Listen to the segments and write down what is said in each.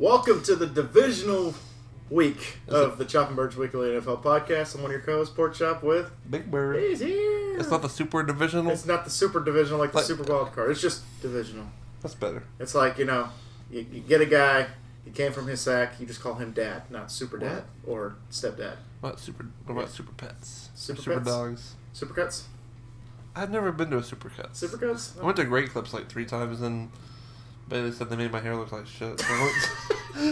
Welcome to the divisional week of the Chopping Birds Weekly NFL Podcast. I'm one of your co-hosts, Pork Chop, with Big Bird. He's here. It's not the super divisional? It's not the super divisional like the super wild card. It's just divisional. That's better. It's like, you get a guy, he came from his sack, you just call him dad, not super dad or stepdad. What about super pets? Super pets? dogs? Super cuts? I've never been to a super cuts. Super cuts? I went to Great Clips like 3 times and Bailey said they made my hair look like shit.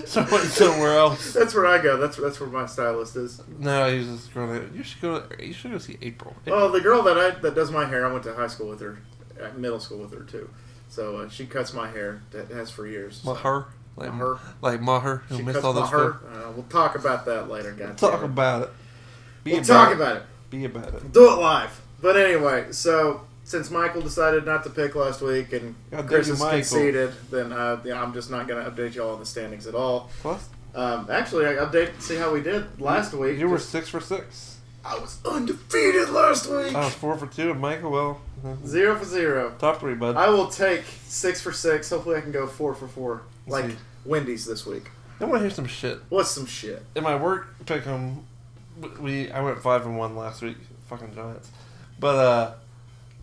So I went somewhere else. That's where I go. That's where my stylist is. No, he's just going. You should go see April. Oh, the girl that does my hair, I went to high school with her, middle school with her too. So she cuts my hair. That has for years. Maher, Maher, like Maher, who she missed cuts all this Maher. stuff. We'll talk about that later, guys. Talk about it. We'll talk about it. Be about it. Do it live. But anyway, so since Michael decided not to pick last week and Chris has conceded, then I'm just not going to update y'all on the standings at all. Plus, actually, I updated to see how we did last week. You were 6 for 6. I was undefeated last week. I was 4 for 2, and Michael, well, 0 for 0. Top 3, bud. I will take 6 for 6. Hopefully, I can go 4 for 4, like Wendy's this week. I want to hear some shit. What's some shit? In my work pick 'em, I went 5-1 last week. Fucking Giants. But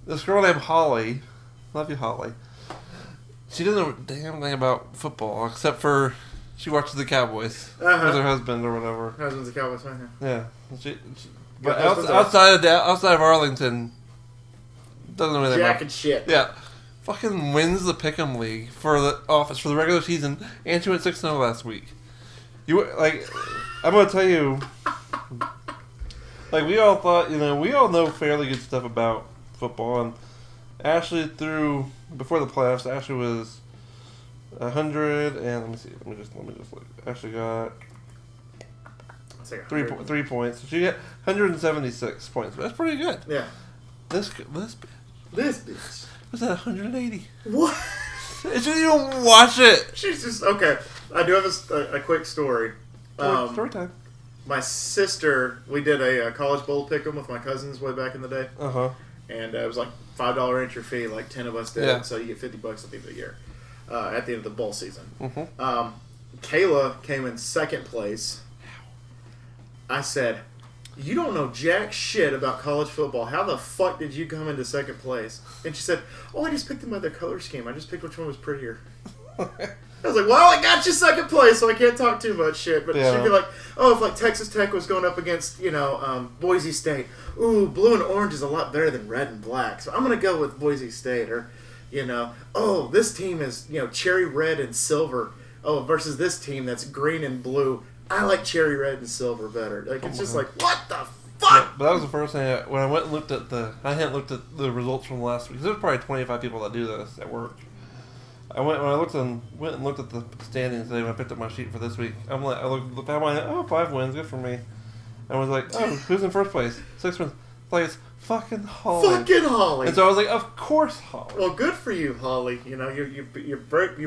this girl named Holly, love you Holly, she doesn't know a damn thing about football except for she watches the Cowboys with her husband or whatever. Her husband's a Cowboys fan. Yeah. But outside of Arlington, doesn't know anything Jack and shit. Yeah. Fucking wins the Pick'em League for the office for the regular season, and she went 6-0 last week. I'm gonna tell you, we all thought, we all know fairly good stuff about football, and Ashley before the playoffs, Ashley was 100, and let me just look. Ashley got 3 points. So she got 176 points. That's pretty good. Yeah. This bitch was at 180. What? She didn't even watch it. She's just okay. I do have a quick story. Story time. My sister, we did a college bowl pick'em with my cousins way back in the day. And it was like $5 entry fee, like 10 of us did. Yeah. So you get $50 at the end of the year, at the end of the bowl season. Kayla came in second place. I said, "You don't know jack shit about college football. How the fuck did you come into second place?" And she said, "Oh, I just picked them by their color scheme. I just picked which one was prettier." I was like, "Well, I got you second place, so I can't talk too much shit." But she'd be like, "Oh, if like Texas Tech was going up against, Boise State, ooh, blue and orange is a lot better than red and black, so I'm gonna go with Boise State." Or, "Oh, this team is cherry red and silver. Oh, versus this team that's green and blue. I like cherry red and silver better." Like it's just like, what the fuck? Yeah, but that was the first thing when I went and looked at I hadn't looked at the results from last week. There's probably 25 people that do this at work. I went and looked at the standings today when I picked up my sheet for this week. I found my 5 wins, good for me. I was like, oh, who's in first place? 6 wins. Like, it's fucking Holly. Fucking Holly. And so I was like, of course, Holly. Well, good for you, Holly. You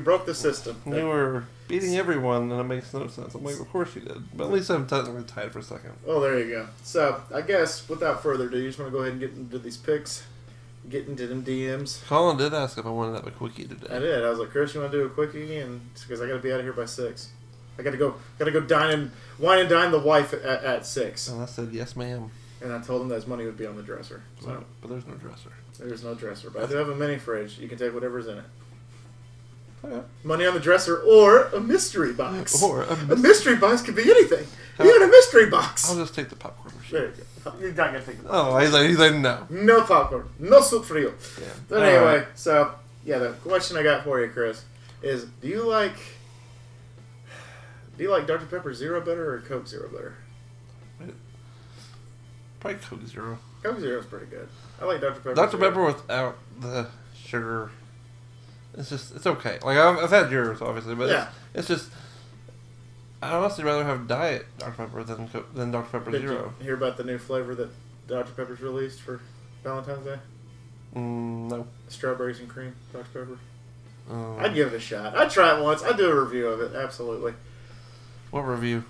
broke the system. You were beating everyone, and it makes no sense. I'm like, of course you did. But at least I'm technically tied for a second. Well, there you go. So I guess without further ado, you just want to go ahead and get into these picks. Get into them DMs. Colin did ask if I wanted to have a quickie today. I did. I was like, "Chris, you want to do a quickie?" And because I got to be out of here by 6, I got to go wine and dine the wife at 6. And I said, "Yes, ma'am." And I told him that his money would be on the dresser. So. But there's no dresser. There's no dresser, but I do have a mini fridge. You can take whatever's in it. Okay. Money on the dresser or a mystery box. Or a mystery box could be anything. Even a mystery box. I'll just take the popcorn machine. There you go. You're not going to take the popcorn. Oh, he's like, no. No popcorn. No soup for you. Yeah. But anyway, so, the question I got for you, Chris, is do you like Dr. Pepper Zero better or Coke Zero better? Probably Coke Zero. Coke Zero is pretty good. I like Dr. Pepper. Dr. Pepper without the sugar, it's okay. Like, I've had yours, obviously, but it's just, I'd honestly rather have Diet Dr. Pepper than Dr. Pepper Zero. Did you hear about the new flavor that Dr. Pepper's released for Valentine's Day? No. Strawberries and cream, Dr. Pepper. I'd give it a shot. I'd try it once. I'd do a review of it, absolutely. What review?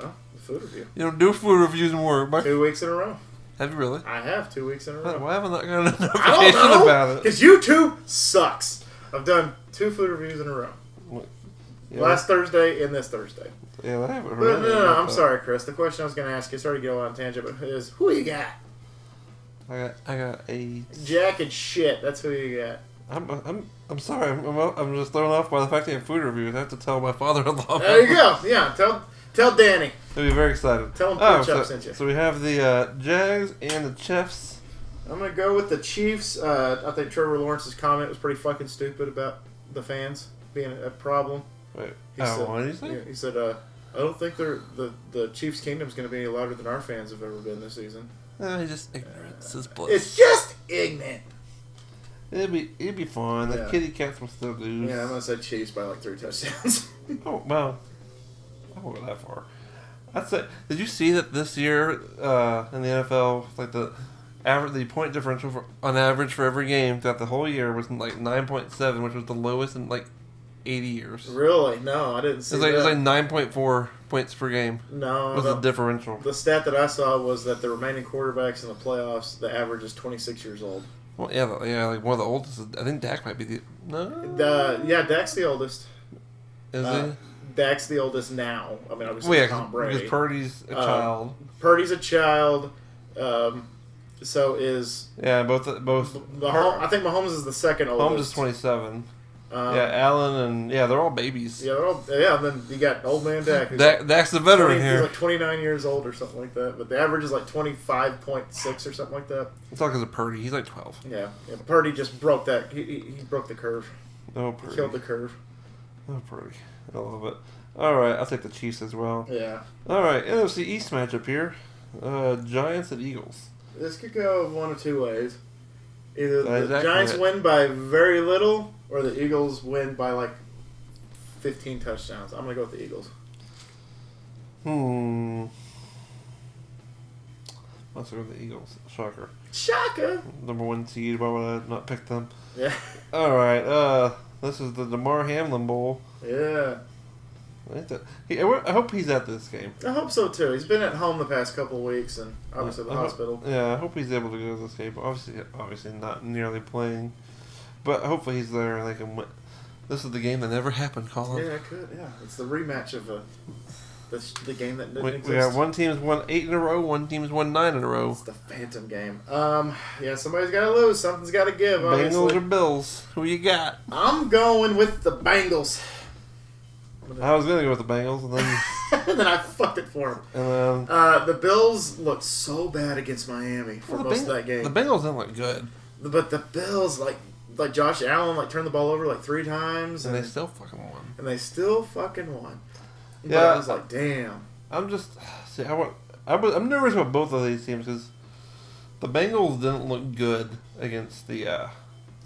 Well, the food review. You don't do food reviews anymore. 2 weeks in a row. Have you really? I have 2 weeks in a row. Why haven't I got a notification about it? Because YouTube sucks. I've done 2 food reviews in a row. Yeah, last Thursday and this Thursday. Yeah, I haven't heard. No, I'm sorry, Chris. The question I was going to ask you, sorry to get on a tangent, but is who you got? I got a Jack and shit. That's who you got. I'm sorry. I'm just thrown off by the fact they have food reviews. I have to tell my father-in-law. There you go. Yeah, tell Danny. He'll be very excited. Tell him Pork Chop sent you. So we have the Jags and the Chiefs. I'm gonna go with the Chiefs. I think Trevor Lawrence's comment was pretty fucking stupid about the fans being a problem. Wait, what did he say? He said, "I don't think the Chiefs' kingdom is going to be any louder than our fans have ever been this season." He's just ignorance is bliss. It's just ignorant. It'd be fun. The kitty cats will still lose. Yeah, I'm gonna say Chiefs by like 3 touchdowns. Oh well, I won't go that far. I'd say. Did you see that this year in the NFL, like the point differential on average for every game throughout the whole year was like 9.7, which was the lowest in like 80 years. Really? No, I didn't see that. It was like 9.4 points per game. No, was the differential. The stat that I saw was that the remaining quarterbacks in the playoffs, the average is 26 years old. Well, yeah, like one of the oldest. I think Dak might be the Dak's the oldest. Is he? Dak's the oldest now. I mean, obviously Tom Brady. Because Purdy's a child. Purdy's a child. So is both. I think Mahomes is the second oldest. Mahomes is 27. Allen and they're all babies. Yeah, and then you got old man Dak. Dak's the veteran here. He's like 29 years old or something like that. But the average is like 25.6 or something like that. It's all because of Purdy. He's like 12. Yeah. Purdy just broke that. He broke the curve. Oh, Purdy. He killed the curve. Oh, Purdy. I love it. All right, I'll take the Chiefs as well. Yeah. All right, NFC East matchup here. Giants and Eagles. This could go one of two ways. Either the Giants win by very little, or the Eagles win by like 15 touchdowns. I'm going to go with the Eagles. Let's go with the Eagles. Shocker. Number 1 seed. Why would I not pick them? Yeah. All right. This is the DeMar Hamlin Bowl. Yeah. I hope he's at this game. I hope so too. He's been at home the past couple of weeks, and obviously the hospital. I hope he's able to go to this game. Obviously not nearly playing, but hopefully he's there and they can win. This is the game that never happened, Colin. Yeah, it could. Yeah, it's the rematch of the game that didn't exist. We got one team's won 8 in a row, one team's won 9 in a row. It's the phantom game. Somebody's got to lose. Something's got to give. Bengals or Bills? Who you got? I'm going with the Bengals. I was going to go with the Bengals, and then... and then I fucked it for them. And then... the Bills looked so bad against Miami for most of that game. The Bengals didn't look good. But the Bills, like Josh Allen, turned the ball over 3 times. And they still fucking won. But I was like, damn. I'm just... See, I'm nervous about both of these teams, because the Bengals didn't look good against the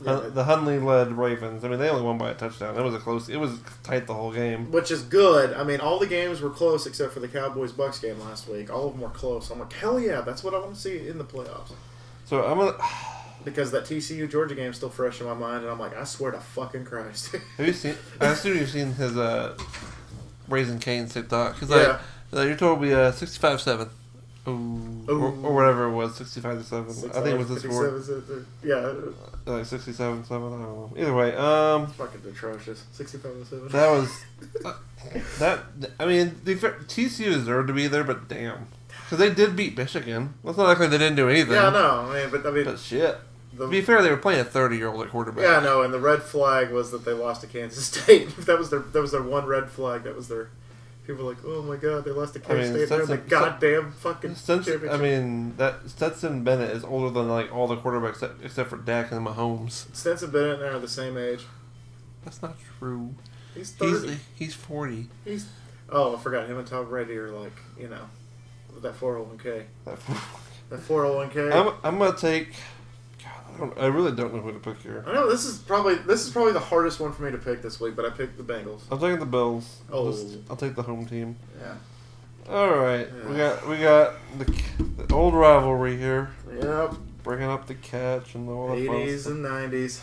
Hundley-led Ravens. I mean, they only won by a touchdown. It was tight the whole game. Which is good. I mean, all the games were close except for the Cowboys-Bucks game last week. All of them were close. I'm like, hell yeah, that's what I want to see in the playoffs. So I'm going to... Because that TCU-Georgia game is still fresh in my mind, and I'm like, I swear to fucking Christ. Have you seen... I assume you've seen his Raising Cane's TikTok. Because you're told we 65-7. Or whatever it was, 65-7. I think it was the score. Yeah. Like 67-7, I don't know. Either way, fucking atrocious. 65-7. That was... I mean, TCU deserved to be there, but damn. Because they did beat Michigan. Let's not act like they didn't do anything. Yeah, no. But shit. To be fair, they were playing a 30-year-old at quarterback. Yeah, no, and the red flag was that they lost to Kansas State. That was their one red flag. That was their... People were like, oh my god, they lost to Kansas State. They're in the goddamn fucking championship. I mean, that Stetson Bennett is older than all the quarterbacks except for Dak and Mahomes. Stetson Bennett and I are the same age. That's not true. He's 30. He's 40. I forgot. Him and Tom Brady are that 401k. That 401k. I'm gonna take... I really don't know who to pick here. I know this is probably the hardest one for me to pick this week, but I picked the Bengals. I'm taking the Bills. Oh, I'll take the home team. Yeah. All right, yeah. we got the old rivalry here. Yep. Bringing up the catch and all the 80s and 90s.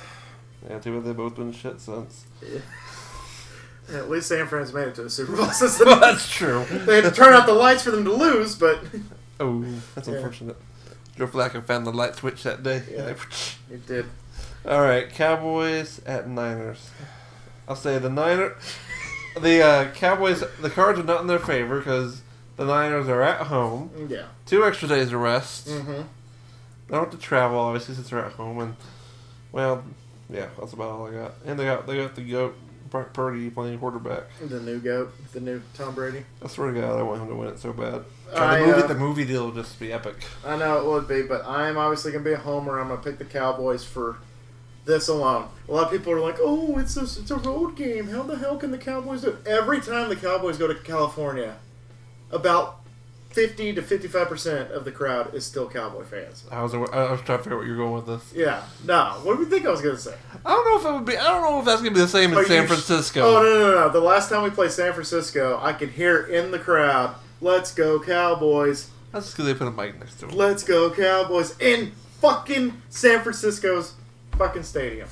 Yeah, too bad they've both been shit since. Yeah. At least San Fran's made it to the Super Bowl since well, that's true. They had to turn out the lights for them to lose, but that's unfortunate. Joe Flacco found the light switch that day. Yeah, it did. All right, Cowboys at Niners. I'll say the Niners. The Cowboys, the cards are not in their favor because the Niners are at home. Yeah. 2 extra days of rest. Mm-hmm. They don't have to travel, obviously, since they're at home. And, well, yeah, that's about all I got. And they got the GOAT, Purdy, playing quarterback. The new GOAT, the new Tom Brady. I swear to God, I want him to win it so bad. The movie deal will just be epic. I know it would be, but I'm obviously going to be a homer. I'm going to pick the Cowboys for this alone. A lot of people are like, oh, it's a road game. How the hell can the Cowboys do it? Every time the Cowboys go to California, about 50 to 55% of the crowd is still Cowboy fans. I was trying to figure out what you're going with this. Yeah. No. What do you think I was going to say? I don't know if that's going to be the same in San Francisco. Oh, no. The last time we played San Francisco, I could hear in the crowd, let's go Cowboys. That's just because they put a mic next to them. Let's go Cowboys. In fucking San Francisco's fucking stadium.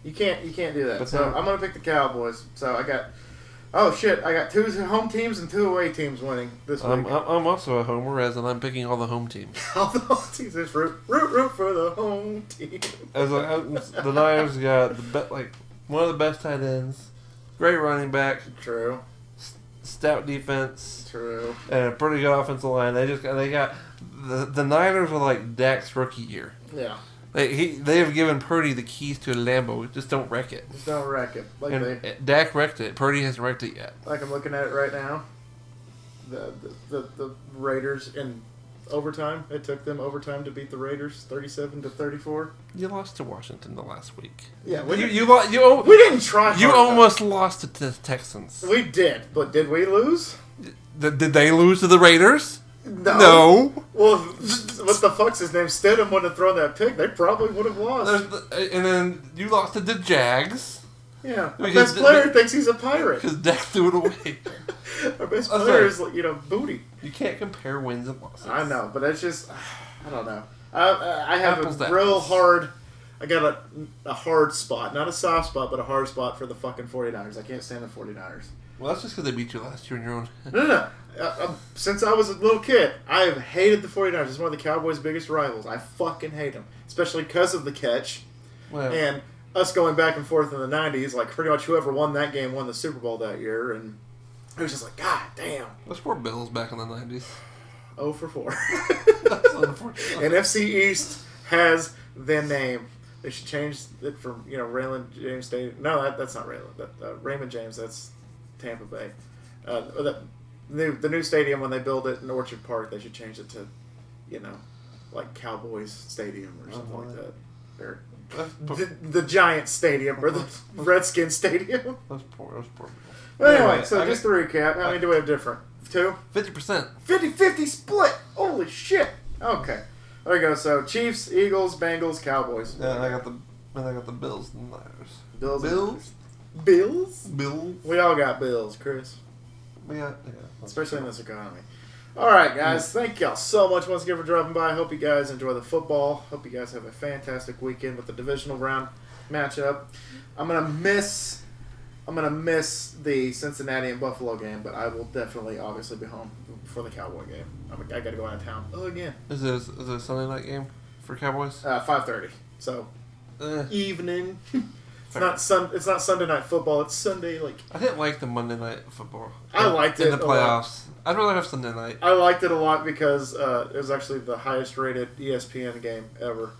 You can't do that. So I'm going to pick the Cowboys. So I got... Oh, shit. I got 2 home teams and 2 away teams winning this week. I'm also a homer, as in I'm picking all the home teams. All the home teams. Just root for the home team. The Niners got one of the best tight ends, great running back. True. Stout defense. True. And a pretty good offensive line. They got the Niners are like Dak's rookie year. Yeah. They have given Purdy the keys to a Lambo. Just don't wreck it. Just don't wreck it. Dak wrecked it. Purdy hasn't wrecked it yet. Like I'm looking at it right now. The Raiders in overtime. It took them overtime to beat the Raiders, 37-34. You lost to Washington the last week. Yeah, we didn't try. You almost lost to the Texans. We did, but did we lose? Did they lose to the Raiders? No. Well, what the fuck's his name? Stidham wouldn't have thrown that pick. They probably would have lost. And then you lost to the Jags. Yeah. Our best player thinks he's a pirate. Because Dak threw it away. Our best player is, booty. You can't compare wins and losses. I know, but it's just, I don't know. I have a real hard, I got a hard spot. Not a soft spot, but a hard spot for the fucking 49ers. I can't stand the 49ers. Well, that's just because they beat you last year on your own. No. Since I was a little kid, I have hated the 49ers. It's one of the Cowboys' biggest rivals. I fucking hate them. Especially because of the catch. Well, and us going back and forth in the 90s. Like, pretty much whoever won that game won the Super Bowl that year. And it was just like, God damn. Let's poor Bills back in the 90s. 0 for 4. That's unfortunate. NFC East has the name. They should change it from, Raymond James Stadium. No, that's not Raymond. Raymond James, that's Tampa Bay. The new stadium, when they build it in Orchard Park, they should change it to, like Cowboys Stadium or something like that. Or the Giants Stadium or the Redskins Stadium. That's poor. But anyway, so just to recap, how many do we have different? 2? 50%. 50-50 split! Holy shit! Okay. There we go. So Chiefs, Eagles, Bengals, Cowboys. Yeah, and I got the Bills and the Niners. Bills? Bills? We all got Bills, Chris. Yeah. Especially in this economy. Alright, guys. Thank y'all so much once again for dropping by. I hope you guys enjoy the football. Hope you guys have a fantastic weekend with the divisional round matchup. I'm gonna miss the Cincinnati and Buffalo game, but I will definitely, obviously, be home for the Cowboy game. I gotta go out of town again. Is it a Sunday night game for Cowboys? 5:30. So evening. It's not Sunday night football. It's Sunday I didn't like the Monday night football. I liked it in the playoffs. I'd rather have Sunday night. I liked it a lot because it was actually the highest rated ESPN game ever.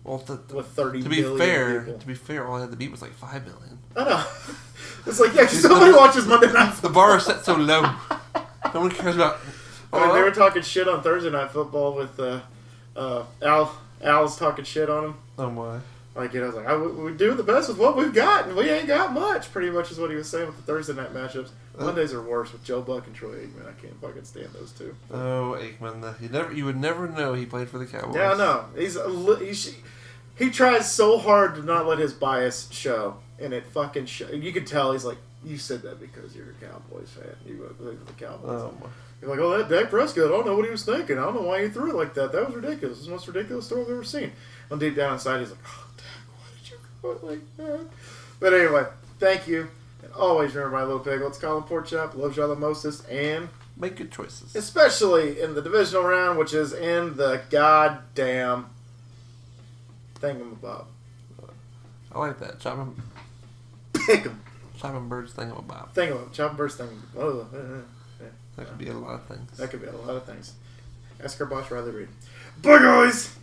Well, with 30 million people. To be fair, all I had to beat was like 5 million. I know. It's like, yeah, somebody watches Monday Night Football. The bar is set so low. No one cares about... They were talking shit on Thursday Night Football with Al's talking shit on him. Oh, my. Like, I was like, we do the best with what we've got, and we ain't got much, pretty much is what he was saying with the Thursday night matchups. Mondays are worse with Joe Buck and Troy Aikman. I can't fucking stand those two. Oh, Aikman. You would never know he played for the Cowboys. Yeah, no. He tries so hard to not let his bias show, and it fucking you can tell he's like, you said that because you're a Cowboys fan. You voted for the Cowboys. Oh, my. You're like, oh, that Dak Prescott, I don't know what he was thinking. I don't know why he threw it like that. That was ridiculous. It's the most ridiculous throw I've ever seen. And deep down inside, he's like, oh, Dak, why did you throw it like that? But anyway, thank you. And always remember my little pig. Let's call him Pork Chop. Loves y'all the mostest. And make good choices. Especially in the divisional round, which is in the goddamn thingamabob. I like that. Chop him. Pick him. Chopping birds thingamabob. Chopping birds thing. Oh, that could be a lot of things. That could be a lot of things. Ask our boss Riley Reid. Bye, guys!